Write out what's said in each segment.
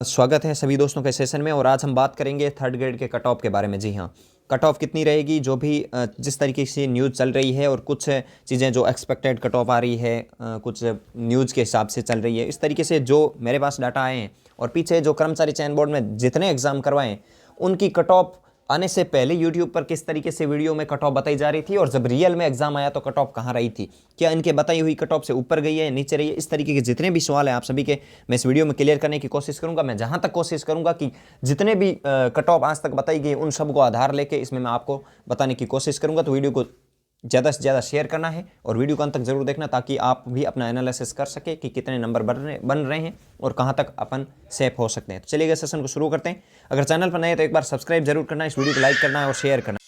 स्वागत है सभी दोस्तों के सेशन में। और आज हम बात करेंगे थर्ड ग्रेड के कट ऑफ के बारे में। जी हाँ, कट ऑफ कितनी रहेगी, जो भी जिस तरीके से न्यूज़ चल रही है और कुछ चीज़ें जो एक्सपेक्टेड कट ऑफ आ रही है, कुछ न्यूज़ के हिसाब से चल रही है, इस तरीके से जो मेरे पास डाटा आए हैं और पीछे जो कर्मचारी चयन बोर्ड में जितने एग्ज़ाम करवाएं उनकी कट ऑफ आने से पहले यूट्यूब पर किस तरीके से वीडियो में कट ऑफ बताई जा रही थी, और जब रियल में एग्जाम आया तो कट ऑफ कहाँ रही थी, क्या इनके बताई हुई कट ऑफ से ऊपर गई है, नीचे रही है, इस तरीके के जितने भी सवाल हैं आप सभी के मैं इस वीडियो में क्लियर करने की कोशिश करूंगा। मैं जहां तक कोशिश करूंगा कि जितने भी कट ऑफ आज तक बताई गई उन सब को आधार लेके इसमें मैं आपको बताने की कोशिश करूंगा। तो वीडियो को ज़्यादा से ज़्यादा शेयर करना है और वीडियो को अंत तक जरूर देखना, ताकि आप भी अपना एनालिसिस कर सके कि कितने नंबर बन रहे हैं और कहां तक अपन सेफ हो सकते हैं। तो चलिए सेशन को शुरू करते हैं। अगर चैनल पर नए हैं तो एक बार सब्सक्राइब जरूर करना है, इस वीडियो को लाइक करना है और शेयर करना है।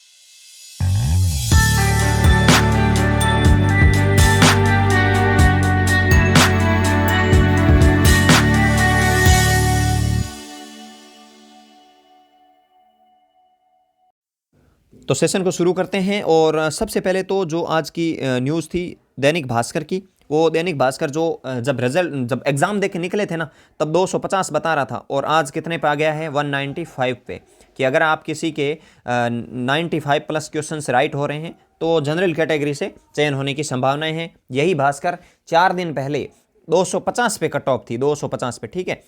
तो सेशन को शुरू करते हैं। और सबसे पहले तो जो आज की न्यूज़ थी दैनिक भास्कर की, वो दैनिक भास्कर जो जब एग्ज़ाम दे के निकले थे ना, तब 250 बता रहा था और आज कितने पे आ गया है, 195 पे। कि अगर आप किसी के 95 प्लस क्वेश्चन राइट हो रहे हैं तो जनरल कैटेगरी से चयन होने की संभावनाएं हैं। यही भास्कर 4 दिन पहले 250 पे कट ऑफ थी, 250 पे। ठीक है,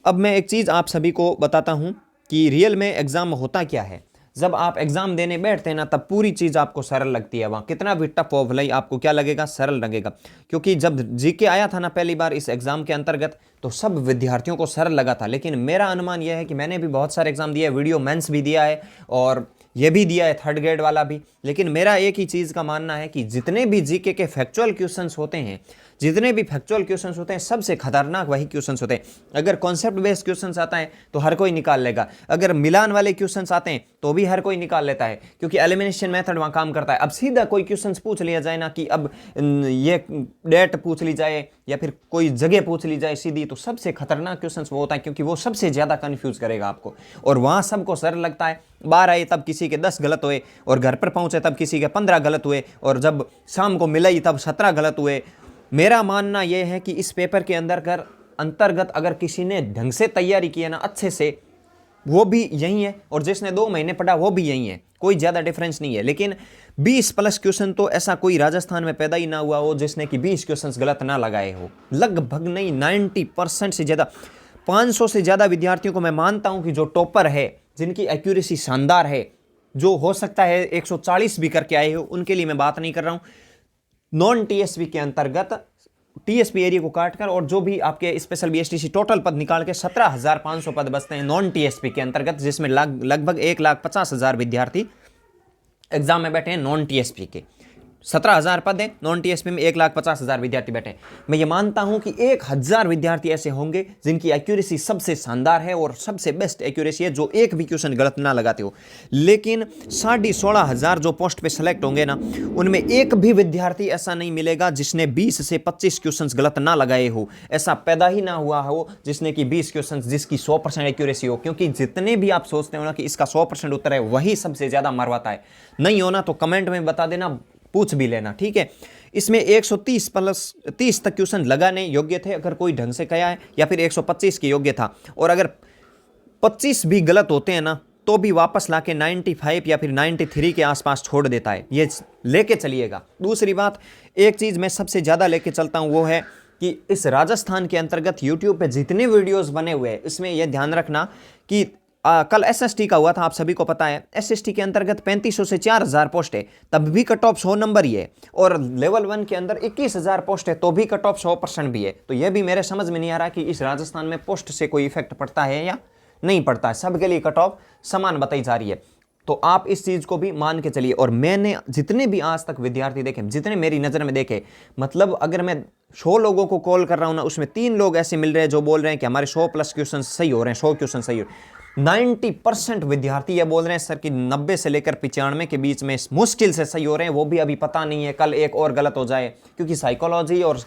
अब मैं एक चीज़ आप सभी को बताता हूँ कि रियल में एग्ज़ाम होता क्या है। जब आप एग्जाम देने बैठते हैं ना, तब पूरी चीज़ आपको सरल लगती है। वहाँ कितना भी टफ हो भलाई आपको क्या लगेगा, सरल लगेगा। क्योंकि जब जीके आया था ना पहली बार इस एग्जाम के अंतर्गत, तो सब विद्यार्थियों को सरल लगा था। लेकिन मेरा अनुमान यह है कि मैंने भी बहुत सारे एग्जाम दिए, वीडियो मेंस भी दिया है और ये भी दिया है थर्ड ग्रेड वाला भी। लेकिन मेरा एक ही चीज़ का मानना है कि जितने भी जीके के फैक्चुअल क्वेश्चंस होते हैं, जितने भी फैक्चुअल क्वेश्चंस होते हैं, सबसे खतरनाक वही क्वेश्चंस होते हैं। अगर कॉन्सेप्ट बेस्ड क्वेश्चंस आता है तो हर कोई निकाल लेगा, अगर मिलान वाले क्वेश्चंस आते हैं तो भी हर कोई निकाल लेता है, क्योंकि एलिमिनेशन मेथड वहाँ काम करता है। अब सीधा कोई क्वेश्चंस पूछ लिया जाए ना कि अब ये डेट पूछ ली जाए या फिर कोई जगह पूछ ली जाए सीधी, तो सबसे खतरनाक क्वेश्चंस वो होता है, क्योंकि वो सबसे ज़्यादा कन्फ्यूज करेगा आपको। और वहाँ सबको सरल लगता है। बाहर आए तब किसी के 10 गलत हुए, और घर पर पहुंचे तब किसी के 15 गलत हुए, और जब शाम को मिलाई तब 17 गलत हुए। मेरा मानना यह है कि इस पेपर के अंतर्गत अगर किसी ने ढंग से तैयारी की है ना, अच्छे से, वो भी यही है, और जिसने 2 महीने पढ़ा वो भी यही है, कोई ज़्यादा डिफरेंस नहीं है। लेकिन 20 प्लस क्वेश्चन तो ऐसा कोई राजस्थान में पैदा ही ना हुआ हो जिसने कि 20 क्वेश्चन गलत ना लगाए हो। लगभग नहीं, 90% से ज़्यादा, 500 से ज़्यादा विद्यार्थियों को मैं मानता हूं कि जो टॉपर है, जिनकी एक्यूरेसी शानदार है, जो हो सकता है 140 भी करके आए हो, उनके लिए मैं बात नहीं कर रहा हूं। नॉन टीएसपी के अंतर्गत टीएसपी एरिया को काटकर और जो भी आपके स्पेशल बीएसटीसी टोटल पद निकाल के 17,500 पद बचते हैं नॉन टीएसपी के अंतर्गत, जिसमें लगभग 1,50,000 विद्यार्थी एग्जाम में बैठे हैं नॉन टीएसपी के। 17,000 पद है नॉन टीएसपी में, 1,50,000 विद्यार्थी बैठे हैं। मैं ये मानता हूं कि 1,000 विद्यार्थी ऐसे होंगे जिनकी एक्यूरेसी सबसे शानदार है और सबसे बेस्ट एक्यूरेसी है, जो एक भी क्वेश्चन गलत ना लगाते हो। लेकिन 16,500 जो पोस्ट पे सेलेक्ट होंगे ना, उनमें एक भी विद्यार्थी ऐसा नहीं मिलेगा जिसने 20 से 25 क्वेश्चन गलत ना लगाए हो। ऐसा पैदा ही ना हुआ हो जिसने कि 20 क्वेश्चन जिसकी 100% एक्यूरेसी हो। क्योंकि जितने भी आप सोचते हो ना कि इसका 100% उत्तर है, वही सबसे ज्यादा मरवाता है। नहीं होना तो कमेंट में बता देना, पूछ भी लेना, ठीक है। इसमें 130 प्लस 30 तक क्वेश्चन लगाने योग्य थे अगर कोई ढंग से कहा है, या फिर 125 के योग्य था। और अगर 25 भी गलत होते हैं ना, तो भी वापस लाके 95 या फिर 93 के आसपास छोड़ देता है। ये लेके चलिएगा। दूसरी बात, एक चीज मैं सबसे ज्यादा लेके चलता हूं, वो है कि इस राजस्थान के अंतर्गत यूट्यूब पे जितने वीडियोस बने हुए हैं, इसमें यह ध्यान रखना कि कल एसएसटी का हुआ था, आप सभी को पता है। एसएसटी के अंतर्गत 3500 से 4000 पोस्ट है, तब भी कट ऑफ 100 नंबर ही है। और लेवल 1 के अंदर 21,000 पोस्ट है, तो भी कट ऑफ 100% भी है। तो यह भी मेरे समझ में नहीं आ रहा कि इस राजस्थान में पोस्ट से कोई इफेक्ट पड़ता है या नहीं पड़ता है। सबके लिए कट ऑफ समान बताई जा रही है, तो आप इस चीज को भी मान के चलिए। और मैंने जितने भी आज तक विद्यार्थी देखे, जितने मेरी नजर में देखे, मतलब अगर मैं 100 लोगों को कॉल कर रहा हूं ना, उसमें 3 लोग ऐसे मिल रहे हैं जो बोल रहे हैं कि हमारे 100 प्लस क्वेश्चन सही हो रहे हैं, 100 क्वेश्चन सही हो। 90% विद्यार्थी ये बोल रहे हैं सर कि 90 से लेकर 95 के बीच में मुश्किल से सही हो रहे हैं, वो भी अभी पता नहीं है, कल एक और गलत हो जाए। क्योंकि साइकोलॉजी और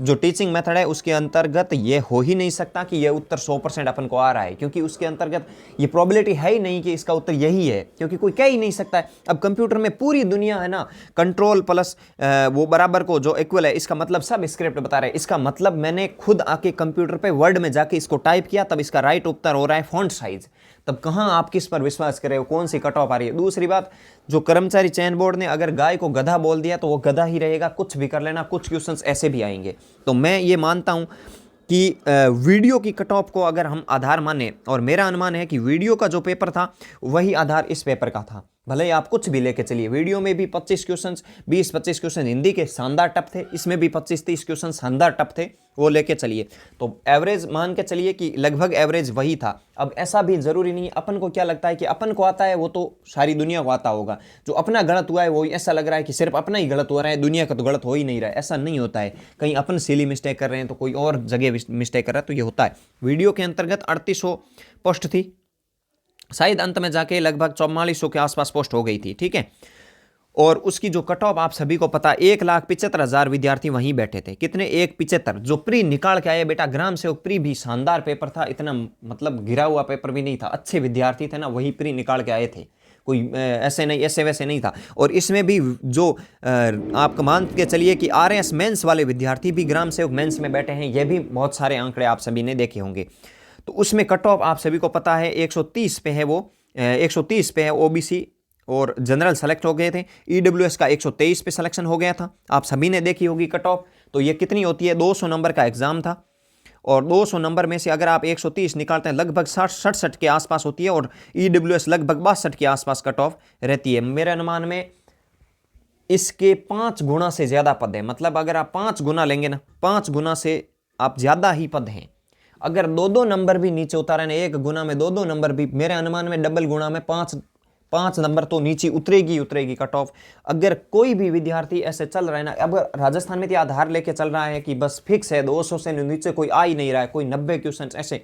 जो टीचिंग मेथड है उसके अंतर्गत ये हो ही नहीं सकता कि ये उत्तर 100% अपन को आ रहा है, क्योंकि उसके अंतर्गत ये प्रोबेबिलिटी है ही नहीं कि इसका उत्तर यही है, क्योंकि कोई कह ही नहीं सकता है। अब कंप्यूटर में पूरी दुनिया है ना, कंट्रोल प्लस वो बराबर को जो इक्वल है, इसका मतलब सब स्क्रिप्ट बता रहे हैं। इसका मतलब मैंने खुद आके कंप्यूटर पे वर्ड में जाके इसको टाइप किया, तब इसका राइट उत्तर हो रहा है फॉन्ट साइज। तब कहां आप किस पर विश्वास कर रहे हो, कौन सी कट ऑफ आ रही है। दूसरी बात, जो कर्मचारी चयन बोर्ड ने अगर गाय को गधा बोल दिया तो वो गधा ही रहेगा, कुछ भी कर लेना, कुछ क्वेश्चंस ऐसे भी आएंगे। तो मैं ये मानता हूं कि वीडियो की कट ऑफ को अगर हम आधार माने, और मेरा अनुमान है कि वीडियो का जो पेपर था वही आधार इस पेपर का था। भले ही आप कुछ भी लेके चलिए, वीडियो में भी 25 क्वेश्चंस, 20-25 क्वेश्चन हिंदी के शानदार टफ थे, इसमें भी 25-30 क्वेश्चन शानदार टफ थे, वो लेके चलिए। तो एवरेज मान के चलिए कि लगभग एवरेज वही था। अब ऐसा भी जरूरी नहीं है, अपन को क्या लगता है कि अपन को आता है वो तो सारी दुनिया को आता होगा, जो अपना गलत हुआ है वो ऐसा लग रहा है कि सिर्फ अपना ही गलत हो रहा है, दुनिया का तो गलत हो ही नहीं रहा है। ऐसा नहीं होता है, कहीं अपन सिली मिस्टेक कर रहे हैं तो कोई और जगह मिस्टेक कर रहा है, तो ये होता है। वीडियो के अंतर्गत 3800 पोस्ट थी, शायद अंत में जाके लगभग 4400 के आसपास पोस्ट हो गई थी, ठीक है। और उसकी जो कट ऑफ आप सभी को पता, 1,75,000 विद्यार्थी वहीं बैठे थे। कितने? 1,75,000। जो प्री निकाल के आए बेटा, ग्राम सेवक प्री भी शानदार पेपर था, इतना मतलब गिरा हुआ पेपर भी नहीं था, अच्छे विद्यार्थी थे ना, वही प्री निकाल के आए थे, कोई ऐसे नहीं, ऐसे वैसे नहीं था। और इसमें भी जो आप मान के चलिए कि RS मेंस वाले विद्यार्थी भी ग्राम सेवक मेंस में बैठे हैं, ये भी बहुत सारे आंकड़े आप सभी ने देखे होंगे। तो उसमें कट ऑफ आप सभी को पता है 130 पे है, वो 130 पे है। ओबीसी और जनरल सेलेक्ट हो गए थे। ईडब्ल्यूएस का 123 पे सिलेक्शन हो गया था, आप सभी ने देखी होगी कट ऑफ। तो ये कितनी होती है? 200 नंबर का एग्जाम था, और 200 नंबर में से अगर आप 130 निकालते हैं, लगभग 67 के आसपास होती है, और ईडब्ल्यूएस लगभग 62 के आसपास कट ऑफ रहती है। मेरे अनुमान में इसके 5 गुना से ज्यादा पद है, मतलब अगर आप 5 गुना लेंगे ना, 5 गुना से आप ज्यादा ही पद हैं। अगर 2-2 नंबर भी नीचे उतारे ना, 1 गुना में 2-2 नंबर भी, मेरे अनुमान में डबल गुना में 5 नंबर तो नीचे उतरेगी कट ऑफ। अगर कोई भी विद्यार्थी ऐसे चल रहा है ना, अब राजस्थान में तो आधार लेके चल रहा है कि बस फिक्स है 200 से नीचे कोई आ ही नहीं रहा है, कोई 90 क्वेश्चन ऐसे,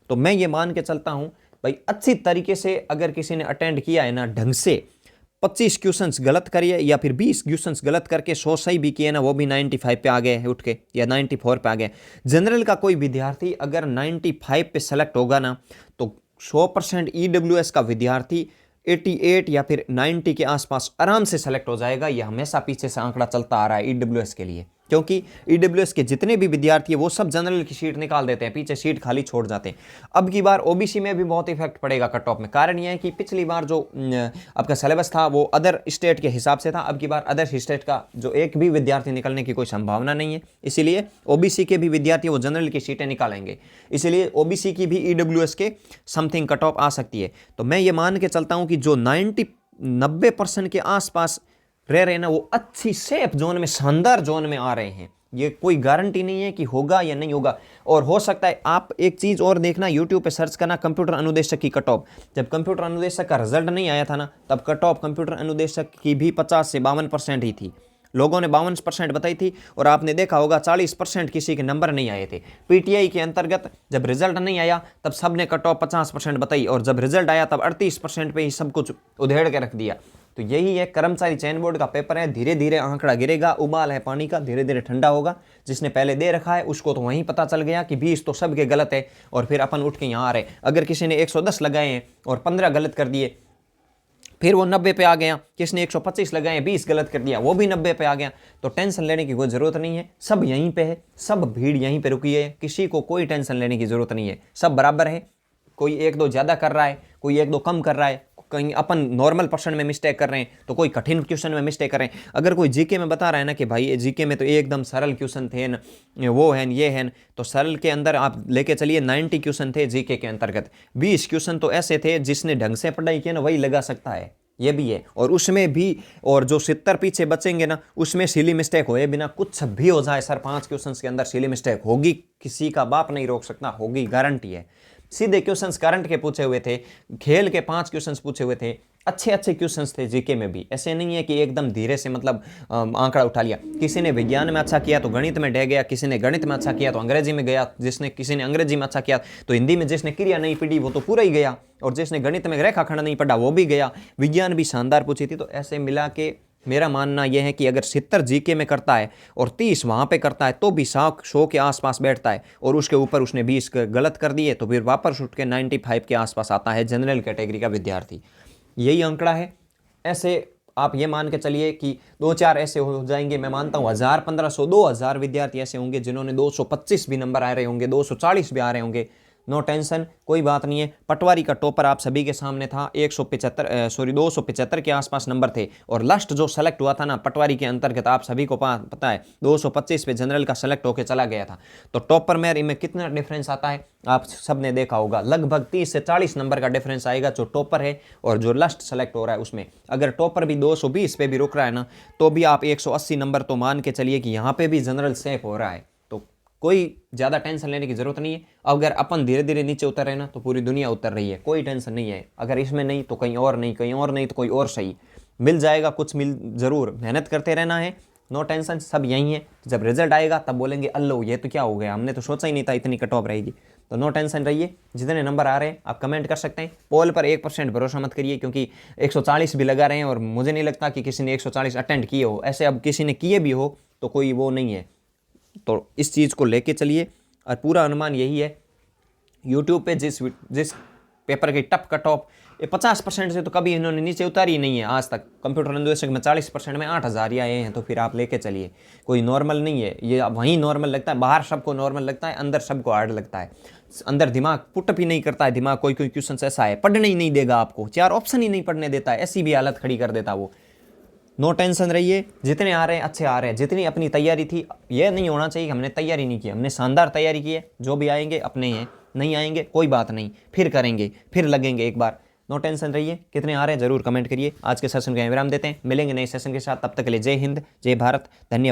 तो मैं ये मान के चलता हूं भाई, अच्छी तरीके से अगर किसी ने अटेंड किया है ना ढंग से, 25 क्वेश्चंस गलत करिए या फिर 20 क्वेश्चंस गलत करके 100 सही भी किए ना, वो भी 95 पे आ गए उठ के, या 94 पे आ गए। जनरल का कोई विद्यार्थी अगर 95 पे सेलेक्ट होगा ना, तो 100% ईडब्ल्यूएस का विद्यार्थी 88 या फिर 90 के आसपास आराम से सेलेक्ट हो जाएगा। यह हमेशा पीछे से आंकड़ा चलता आ रहा है ईडब्ल्यूएस के लिए, क्योंकि ईडब्ल्यूएस के जितने भी विद्यार्थी है वो सब जनरल की सीट निकाल देते हैं, पीछे सीट खाली छोड़ जाते हैं। अब की बार ओबीसी में भी बहुत इफेक्ट पड़ेगा कट ऑफ में। कारण यह है कि पिछली बार जो आपका सिलेबस था वो अदर स्टेट के हिसाब से था, अब की बार अदर स्टेट का जो एक भी विद्यार्थी निकलने की कोई संभावना नहीं है, इसीलिए ओबीसी के भी विद्यार्थी वो जनरल की सीटें निकालेंगे, इसीलिए ओबीसी की भी ईडब्ल्यूएस के समथिंग कट ऑफ आ सकती है। तो मैं ये मान के चलता हूं कि जो 90% के आसपास रह रहे हैं ना, वो अच्छी सेफ जोन में, शानदार जोन में आ रहे हैं। ये कोई गारंटी नहीं है कि होगा या नहीं होगा। और हो सकता है, आप एक चीज और देखना, यूट्यूब पे सर्च करना कंप्यूटर अनुदेशक की कट ऑफ। जब कंप्यूटर अनुदेशक का रिजल्ट नहीं आया था ना, तब कट ऑफ कंप्यूटर अनुदेशक की भी 50 से 52% ही थी। लोगों ने 52% बताई थी, और आपने देखा होगा 40% किसी के नंबर नहीं आए थे। पीटीआई के अंतर्गत जब रिजल्ट नहीं आया तब सबने कट ऑफ 50% बताई, और जब रिजल्ट आया तब 38% पे ही सब कुछ उधेड़ के रख दिया। तो यही है, कर्मचारी चयन बोर्ड का पेपर है, धीरे धीरे आंकड़ा गिरेगा, उबाल है पानी का, धीरे धीरे ठंडा होगा। जिसने पहले दे रखा है उसको तो वहीं पता चल गया कि 20 तो सबके गलत है, और फिर अपन उठ के यहाँ आ रहे। अगर किसी ने 110 लगाए हैं और 15 गलत कर दिए, फिर वो 90 पे आ गया। किसने 125 लगाए, 20 गलत कर दिया, वो भी 90 पे आ गया। तो टेंशन लेने की कोई जरूरत नहीं है, सब यहीं पे है, सब भीड़ यहीं पे रुकी है, किसी को कोई टेंशन लेने की जरूरत नहीं है, सब बराबर है। कोई 1-2 ज्यादा कर रहा है, कोई 1-2 कम कर रहा है, कहीं अपन नॉर्मल पर्सन में मिस्टेक कर रहे हैं, तो कोई कठिन क्वेश्चन में मिस्टेक कर रहे हैं। अगर कोई जीके में बता रहा है ना कि भाई जीके में तो एकदम सरल क्वेश्चन थे न, वो है ये है, तो सरल के अंदर आप लेके चलिए 90 क्वेश्चन थे जीके के अंतर्गत, 20 क्वेश्चन तो ऐसे थे जिसने ढंग से पढ़ाई की ना वही लगा सकता है, ये भी है। और उसमें भी, और जो 70 पीछे बचेंगे ना, उसमें सिली मिस्टेक होए बिना कुछ भी हो जाए सर, 5 क्वेश्चंस के अंदर सिली मिस्टेक होगी, किसी का बाप नहीं रोक सकता, होगी, गारंटी है। सीधे क्वेश्चंस करंट के पूछे हुए थे, खेल के 5 क्वेश्चंस पूछे हुए थे, अच्छे अच्छे क्वेश्चंस थे जीके में भी। ऐसे नहीं है कि एकदम धीरे से मतलब आंकड़ा उठा लिया। किसी ने विज्ञान में अच्छा किया तो गणित में ढह गया, किसी ने गणित में अच्छा किया तो अंग्रेजी में गया, किसी ने अंग्रेजी में अच्छा किया तो हिंदी में, जिसने क्रिया नहीं पढ़ी वो तो पूरा ही गया, और जिसने गणित में रेखाखंड नहीं पढ़ा वो भी गया। विज्ञान भी शानदार पूछी थी। तो ऐसे मिला के मेरा मानना यह है कि अगर 70 जीके में करता है और 30 वहाँ पे करता है तो भी 100 के आसपास बैठता है, और उसके ऊपर उसने 20 गलत कर दिए तो फिर वापस उठ के 95 के आसपास आता है जनरल कैटेगरी का विद्यार्थी। यही आंकड़ा है। ऐसे आप ये मान के चलिए कि 2-4 ऐसे हो जाएंगे, मैं मानता हूँ 1000, 1500, 2000 विद्यार्थी ऐसे होंगे जिन्होंने 225 भी नंबर आ रहे होंगे, 240 भी आ रहे होंगे। नो टेंशन, कोई बात नहीं है। पटवारी का टॉपर आप सभी के सामने था, 275 के आसपास नंबर थे, और लास्ट जो सेलेक्ट हुआ था ना पटवारी के अंतर्गत, आप सभी को पता है 225 पे जनरल का सेलेक्ट होकर चला गया था। तो टॉपर में कितना डिफरेंस आता है आप सब ने देखा होगा, लगभग 30 से 40 नंबर का डिफरेंस आएगा जो टॉपर है और जो लास्ट सेलेक्ट हो रहा है उसमें। अगर टॉपर भी 220 पे भी रुक रहा है ना, तो भी आप 180 नंबर तो मान के चलिए कि यहाँ पे भी जनरल सेफ हो रहा है। कोई ज़्यादा टेंशन लेने की ज़रूरत नहीं है। अगर अपन धीरे धीरे नीचे उतर रहे ना तो पूरी दुनिया उतर रही है, कोई टेंशन नहीं है। अगर इसमें नहीं तो कहीं और नहीं, कहीं और नहीं तो कोई और सही मिल जाएगा, कुछ मिल ज़रूर, मेहनत करते रहना है। नो टेंशन, सब यही है। जब रिजल्ट आएगा तब बोलेंगे अल्लो ये तो क्या हो गया, हमने तो सोचा ही नहीं था इतनी कट ऑफ रहेगी। तो नो टेंशन रहिए, जितने नंबर आ रहे हैं आप कमेंट कर सकते हैं। पोल पर 1% भरोसा मत करिए, क्योंकि 140 भी लगा रहे हैं और मुझे नहीं लगता कि किसी ने 140 अटेंड किए हो। ऐसे अब किसी ने किए भी हो तो कोई वो नहीं है। तो इस चीज़ को लेके चलिए, और पूरा अनुमान यही है। यूट्यूब पे जिस पेपर की टप कट ऑफ 50% से तो कभी इन्होंने नीचे उतारी ही नहीं है आज तक। कंप्यूटर अन्वेषक में 40% में 8000 ही आए हैं, तो फिर आप लेके चलिए, कोई नॉर्मल नहीं है ये। वहीं नॉर्मल लगता है, बाहर सबको नॉर्मल लगता है, अंदर सबको हार्ड लगता है। अंदर दिमाग पुटअप ही नहीं करता है, दिमाग कोई कोई क्वेश्चन ऐसा है पढ़ने ही नहीं देगा आपको, 4 ऑप्शन ही नहीं पढ़ने देता है, ऐसी भी हालत खड़ी कर देता वो। नो टेंशन रहिए, जितने आ रहे हैं अच्छे आ रहे हैं। जितनी अपनी तैयारी थी, यह नहीं होना चाहिए कि हमने तैयारी नहीं की, हमने शानदार तैयारी की है। जो भी आएंगे अपने हैं, नहीं आएंगे कोई बात नहीं, फिर करेंगे, फिर लगेंगे एक बार। नो टेंशन रहिए, कितने आ रहे हैं जरूर कमेंट करिए। आज के सेशन का विराम देते हैं, मिलेंगे नए सेशन के साथ, तब तक के लिए जय हिंद, जय भारत, धन्यवाद।